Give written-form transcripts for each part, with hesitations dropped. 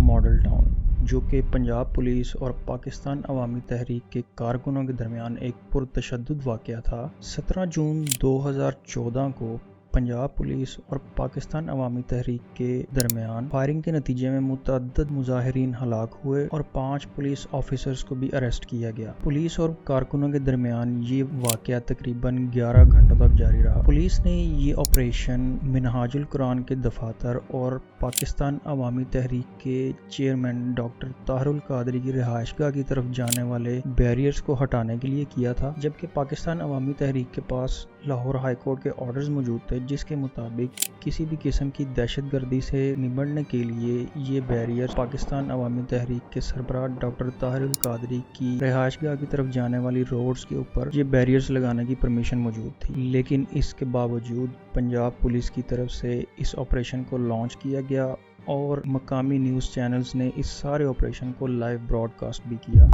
Model town, جو کہ Punjab police اور پاکستان عوامی تحریک کے کارکنوں کے درمیان ایک پرتشدد واقعہ تھا۔ 17 جون 2014 کو پنجاب پولیس اور پاکستان عوامی تحریک کے درمیان فائرنگ کے نتیجے میں متعدد مظاہرین ہلاک ہوئے اور 5 پولیس آفیسرز کو بھی اریسٹ کیا گیا۔ پولیس اور کارکنوں کے درمیان یہ واقعہ تقریباً 11 گھنٹوں تک جاری رہا۔ پولیس نے یہ آپریشن منہاج القرآن کے دفاتر اور پاکستان عوامی تحریک کے چیئرمین ڈاکٹر طاہر القادری کی رہائش گاہ کی طرف جانے والے بیریئرز کو ہٹانے کے لیے کیا تھا، جبکہ پاکستان عوامی تحریک کے پاس لاہور ہائی کورٹ کے آرڈرز موجود تھے جس کے مطابق کسی بھی قسم کی دہشت گردی سے نمٹنے کے لیے یہ بیریئر پاکستان عوامی تحریک کے سربراہ ڈاکٹر طاہر القادری کی رہائش گاہ کی طرف جانے والی روڈز کے اوپر یہ بیریئرز لگانے کی پرمیشن موجود تھی، لیکن اس کے باوجود پنجاب پولیس کی طرف سے اس آپریشن کو لانچ کیا گیا اور مقامی نیوز چینلز نے اس سارے آپریشن کو لائیو براڈ کاسٹ بھی کیا۔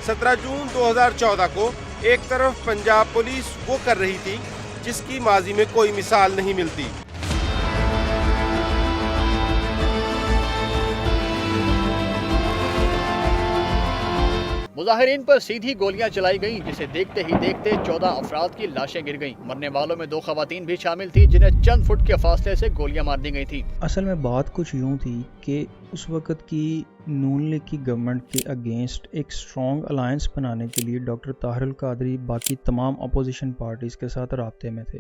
17 جون 2014 کو ایک طرف پنجاب پولیس وہ کر رہی تھی جس کی ماضی میں کوئی مثال نہیں ملتی۔ مظاہرین پر سیدھی گولیاں چلائی گئیں، جسے دیکھتے ہی دیکھتے 14 افراد کی لاشیں گر گئیں۔ مرنے والوں میں 2 خواتین بھی شامل تھیں جنہیں چند فٹ کے فاصلے سے گولیاں مار دی گئی تھیں۔ اصل میں بات کچھ یوں تھی کہ اس وقت کی نون لیگ کی گورنمنٹ کے اگینسٹ ایک اسٹرانگ الائنس بنانے کے لیے ڈاکٹر طاہر القادری باقی تمام اپوزیشن پارٹیز کے ساتھ رابطے میں تھے،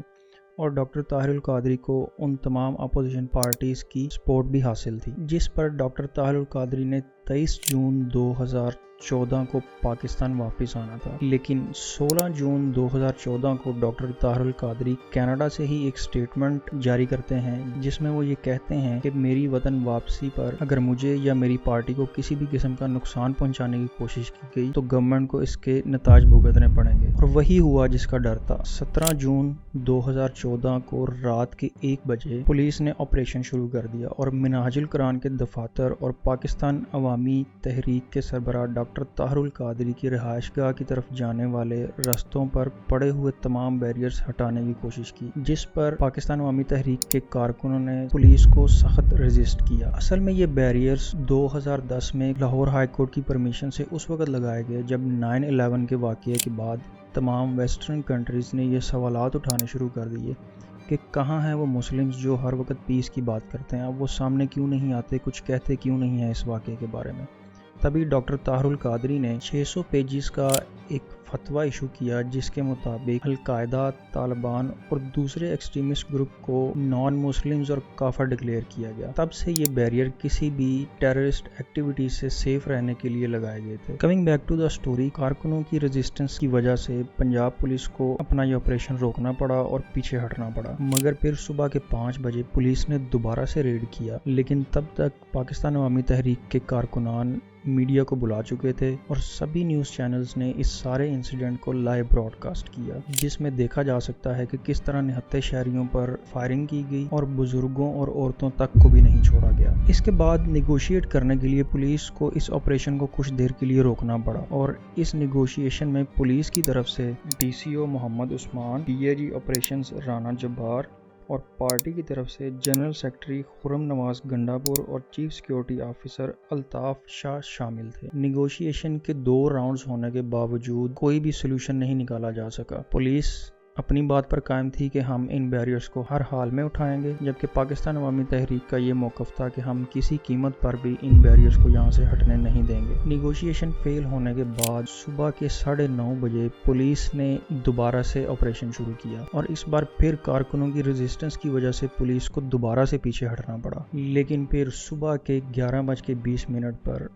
اور ڈاکٹر طاہر القادری کو ان تمام اپوزیشن پارٹیز کی سپورٹ بھی حاصل تھی، جس پر ڈاکٹر طاہر القادری نے 23 جون 2014 کو پاکستان واپس آنا تھا، لیکن 16 جون 2014 کو ڈاکٹر طاہر القادری کینیڈا سے ہی ایک سٹیٹمنٹ جاری کرتے ہیں جس میں وہ یہ کہتے ہیں کہ میری وطن واپسی پر اگر مجھے یا میری پارٹی کو کسی بھی قسم کا نقصان پہنچانے کی کوشش کی گئی تو گورنمنٹ کو اس کے نتائج بھگتنے پڑیں گے، اور وہی ہوا جس کا ڈر تھا۔ 17 جون 2014 کو رات کے 1 بجے پولیس نے آپریشن شروع کر دیا اور منہاج القرآن کے دفاتر اور پاکستان عوامی تحریک کے سربراہ ڈاکٹر طاہر القادری کی رہائش گاہ کی طرف جانے والے رستوں پر پڑے ہوئے تمام بیریئرز ہٹانے کی کوشش کی، جس پر پاکستان عوامی تحریک کے کارکنوں نے پولیس کو سخت ریزسٹ کیا۔ اصل میں یہ بیریئرز 2010 میں لاہور ہائی کورٹ کی پرمیشن سے اس وقت لگائے گئے جب 9/11 کے واقعے کے بعد تمام ویسٹرن کنٹریز نے یہ سوالات اٹھانے شروع کر دیے کہ کہاں ہیں وہ مسلمز جو ہر وقت پیس کی بات کرتے ہیں، اب وہ سامنے کیوں نہیں آتے، کچھ کہتے کیوں نہیں ہیں اس واقعے کے بارے میں۔ تبھی ڈاکٹر طاہر القادری نے 600 پیجز کا ایک فتویٰ ایشو کیا جس کے مطابق القاعدہ، طالبان اور دوسرے ایکسٹریمسٹ گروپ کو نان مسلمز اور کافر ڈکلیئر کیا گیا۔ تب سے یہ بیریئر کسی بھی ٹیررسٹ ایکٹیویٹی سے سیف رہنے کے لیے لگائے گئے تھے۔ Coming back to the story, کارکنوں کی ریزسٹنس کی وجہ سے پنجاب پولیس کو اپنا یہ آپریشن روکنا پڑا اور پیچھے ہٹنا پڑا، مگر پھر صبح کے 5 بجے پولیس نے دوبارہ سے ریڈ کیا، لیکن تب تک پاکستان عوامی تحریک کے کارکنان میڈیا کو بلا چکے تھے اور سبھی نیوز چینلز نے اس سارے انسیڈنٹ کو لائیو براڈ کاسٹ کیا، جس میں دیکھا جا سکتا ہے کہ کس طرح نہتے شہریوں پر فائرنگ کی گئی اور بزرگوں اور عورتوں تک کو بھی نہیں چھوڑا گیا۔ اس کے بعد نیگوشیٹ کرنے کے لیے پولیس کو اس آپریشن کو کچھ دیر کے لیے روکنا پڑا، اور اس نیگوشیشن میں پولیس کی طرف سے DCO Muhammad Usman, DIG operations Rana جبار اور پارٹی کی طرف سے جنرل سیکرٹری خرم نواز گنڈاپور اور چیف سیکیورٹی آفیسر الطاف شاہ شامل تھے۔ نیگوشیشن کے 2 راؤنڈز ہونے کے باوجود کوئی بھی سولوشن نہیں نکالا جا سکا۔ پولیس اپنی بات پر قائم تھی کہ ہم ان بیریئرز کو ہر حال میں اٹھائیں گے، جبکہ پاکستان عوامی تحریک کا یہ موقف تھا کہ ہم کسی قیمت پر بھی ان بیریئرز کو یہاں سے ہٹنے نہیں دیں گے۔ نیگوشیشن فیل ہونے کے بعد صبح کے 9:30 بجے پولیس نے دوبارہ سے آپریشن شروع کیا، اور اس بار پھر کارکنوں کی ریزسٹنس کی وجہ سے پولیس کو دوبارہ سے پیچھے ہٹنا پڑا، لیکن پھر صبح کے 11:20 پر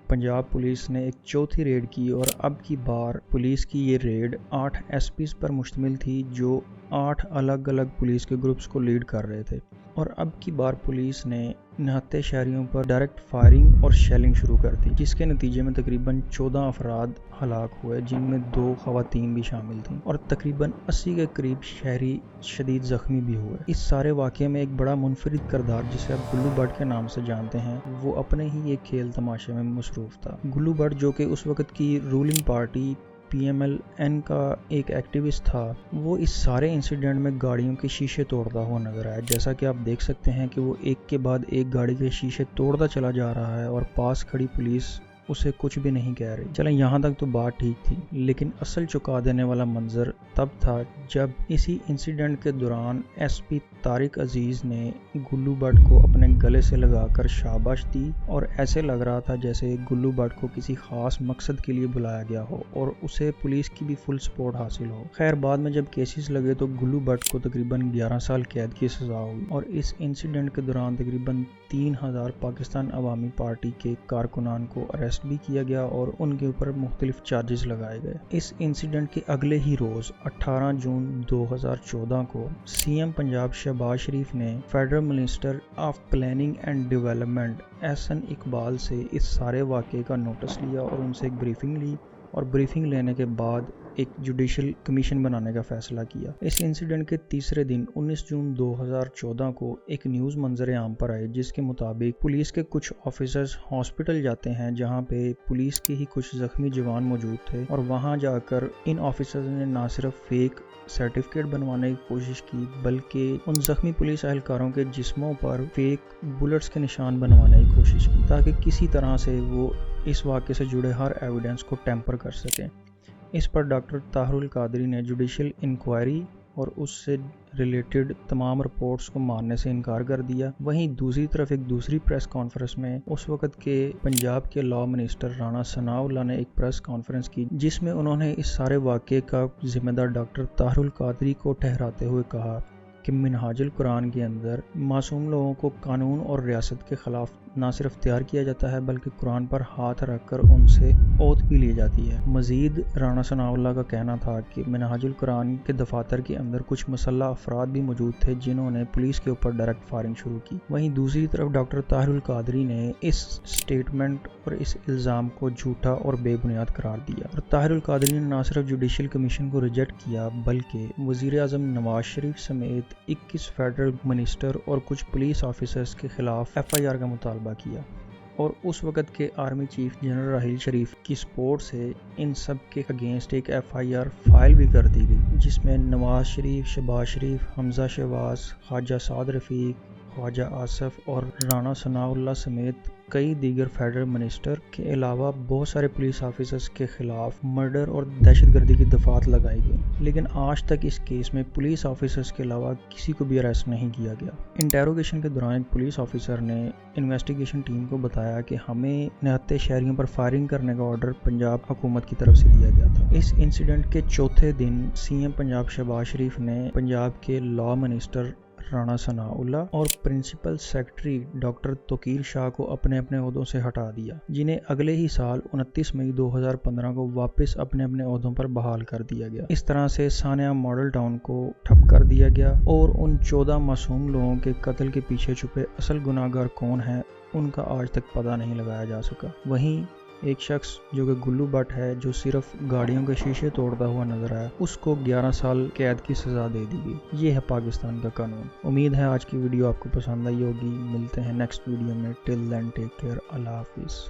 پنجاب پولیس نے ایک چوتھی ریڈ کی، اور اب کی بار پولیس کی یہ ریڈ 8 SPs پر مشتمل تھی جو 8 الگ الگ پولیس کے گروپس کو لیڈ کر رہے تھے، اور اب کی بار پولیس نے نہتے شہریوں پر ڈائریکٹ فائرنگ اور شیلنگ شروع کر دی، جس کے نتیجے میں تقریباً 14 افراد ہلاک ہوئے، جن میں 2 خواتین بھی شامل تھیں، اور تقریباً 80 کے قریب شہری شدید زخمی بھی ہوئے۔ اس سارے واقعے میں ایک بڑا منفرد کردار جسے آپ گلو بٹ کے نام سے جانتے ہیں، وہ اپنے ہی ایک کھیل تماشے میں مصروف تھا۔ گلو بٹ جو کہ اس وقت کی رولنگ پارٹی PMLN کا ایک ایکٹیوسٹ تھا وہ اس سارے انسیڈنٹ میں گاڑیوں کے شیشے توڑتا ہوا نظر آیا. جیسا کہ آپ دیکھ سکتے ہیں کہ وہ ایک کے بعد ایک گاڑی کے شیشے توڑتا چلا جا رہا ہے اور پاس کھڑی پولیس اسے کچھ بھی نہیں کہہ رہی. چلیں یہاں تک تو بات ٹھیک تھی، لیکن اصل چکا دینے والا منظر تب تھا جب اسی انسیڈنٹ کے دوران SP طارق عزیز نے گلو بٹ کو اپنے گلے سے لگا کر شاباش دی اور ایسے لگ رہا تھا جیسے گلو بٹ کو کسی خاص مقصد کے لیے بلایا گیا ہو اور اسے پولیس کی بھی فل سپورٹ حاصل ہو. خیر بعد میں جب کیسز لگے تو گلو بٹ کو تقریباً 11 سال قید کی سزا ہوئی اور اس انسیڈنٹ کے دوران تقریباً 3000 پاکستان عوامی پارٹی کے کارکنان کو اریسٹ بھی کیا گیا اور ان کے اوپر مختلف چارجز لگائے گئے. اس انسیڈنٹ کے اگلے ہی روز 18 جون 2014 کو CM پنجاب شہباز شریف نے federal minister of planning and development SN Iqbal سے اس سارے واقعے کا نوٹس لیا اور ان سے ایک بریفنگ لی اور بریفنگ لینے کے بعد ایک جوڈیشل کمیشن بنانے کا فیصلہ کیا. اس انسیڈنٹ کے تیسرے دن 19 جون 2014 کو ایک نیوز منظر عام پر آئی جس کے مطابق پولیس کے کچھ آفیسرز ہاسپٹل جاتے ہیں جہاں پہ پولیس کے ہی کچھ زخمی جوان موجود تھے اور وہاں جا کر ان آفیسرز نے نہ صرف فیک سرٹیفکیٹ بنوانے کی کوشش کی بلکہ ان زخمی پولیس اہلکاروں کے جسموں پر فیک بلٹس کے نشان بنوانے کی کوشش کی تاکہ کسی طرح سے وہ اس واقعے سے جڑے ہر ایویڈنس کو ٹیمپر کر سکیں. اس پر ڈاکٹر طاہر القادری نے جوڈیشل انکوائری اور اس سے ریلیٹڈ تمام رپورٹس کو ماننے سے انکار کر دیا. وہیں دوسری طرف ایک دوسری پریس کانفرنس میں اس وقت کے پنجاب کے لاء منسٹر رانا ثناء اللہ نے ایک پریس کانفرنس کی جس میں انہوں نے اس سارے واقعے کا ذمہ دار ڈاکٹر طاہر القادری کو ٹھہراتے ہوئے کہا کہ منہاج القرآن کے اندر معصوم لوگوں کو قانون اور ریاست کے خلاف نہ صرف تیار کیا جاتا ہے بلکہ قرآن پر ہاتھ رکھ کر ان سے اوتھ بھی لی جاتی ہے. مزید رانا ثناء اللہ کا کہنا تھا کہ منہاج القرآن کے دفاتر کے اندر کچھ مسلح افراد بھی موجود تھے جنہوں نے پولیس کے اوپر ڈائریکٹ فائرنگ شروع کی. وہیں دوسری طرف ڈاکٹر طاہر القادری نے اس سٹیٹمنٹ اور اس الزام کو جھوٹا اور بے بنیاد قرار دیا اور طاہر القادری نے نہ صرف جوڈیشل کمیشن کو ریجیکٹ کیا بلکہ وزیر اعظم نواز شریف سمیت 21 فیڈرل منسٹر اور کچھ پولیس آفیسرز کے خلاف FIR کا مطالبہ کیا اور اس وقت کے army chief general Raheel Sharif کی سپورٹ سے ان سب کے اگینسٹ ایک FIR فائل بھی کر دی گئی جس میں نواز شریف، شہباز شریف، حمزہ شہباز، خواجہ سعد رفیق، خواجہ آصف اور رانا ثناء اللہ سمیت کئی دیگر فیڈرل منسٹر کے علاوہ بہت سارے پولیس آفیسرز کے خلاف مرڈر اور دہشت گردی کی دفعات لگائی گئی. لیکن آج تک اس کیس میں پولیس آفیسرز کے علاوہ کسی کو بھی اریسٹ نہیں کیا گیا. انٹیروگیشن کے دوران ایک پولیس آفیسر نے انویسٹیگیشن ٹیم کو بتایا کہ ہمیں نہتے شہریوں پر فائرنگ کرنے کا آرڈر پنجاب حکومت کی طرف سے دیا گیا تھا. اس انسیڈنٹ کے چوتھے دن CM پنجاب شہباز شریف نے پنجاب کے لاء منسٹر رانا ثناء اللہ اور پرنسپل سیکرٹری ڈاکٹر توقیر شاہ کو اپنے عہدوں سے ہٹا دیا جنہیں اگلے ہی سال 29 مئی 2015 کو واپس اپنے عہدوں پر بحال کر دیا گیا. اس طرح سے سانحہ ماڈل ٹاؤن کو ٹھپ کر دیا گیا اور ان 14 معصوم لوگوں کے قتل کے پیچھے چھپے اصل گناہگار کون ہیں ان کا آج تک پتہ نہیں لگایا جا سکا. وہیں ایک شخص جو کہ گلو بٹ ہے جو صرف گاڑیوں کے شیشے توڑتا ہوا نظر آیا اس کو 11 سال قید کی سزا دے دی گئی. یہ ہے پاکستان کا قانون. امید ہے آج کی ویڈیو آپ کو پسند آئی ہوگی. ملتے ہیں نیکسٹ ویڈیو میں. ٹل دین ٹیک کیئر. اللہ حافظ.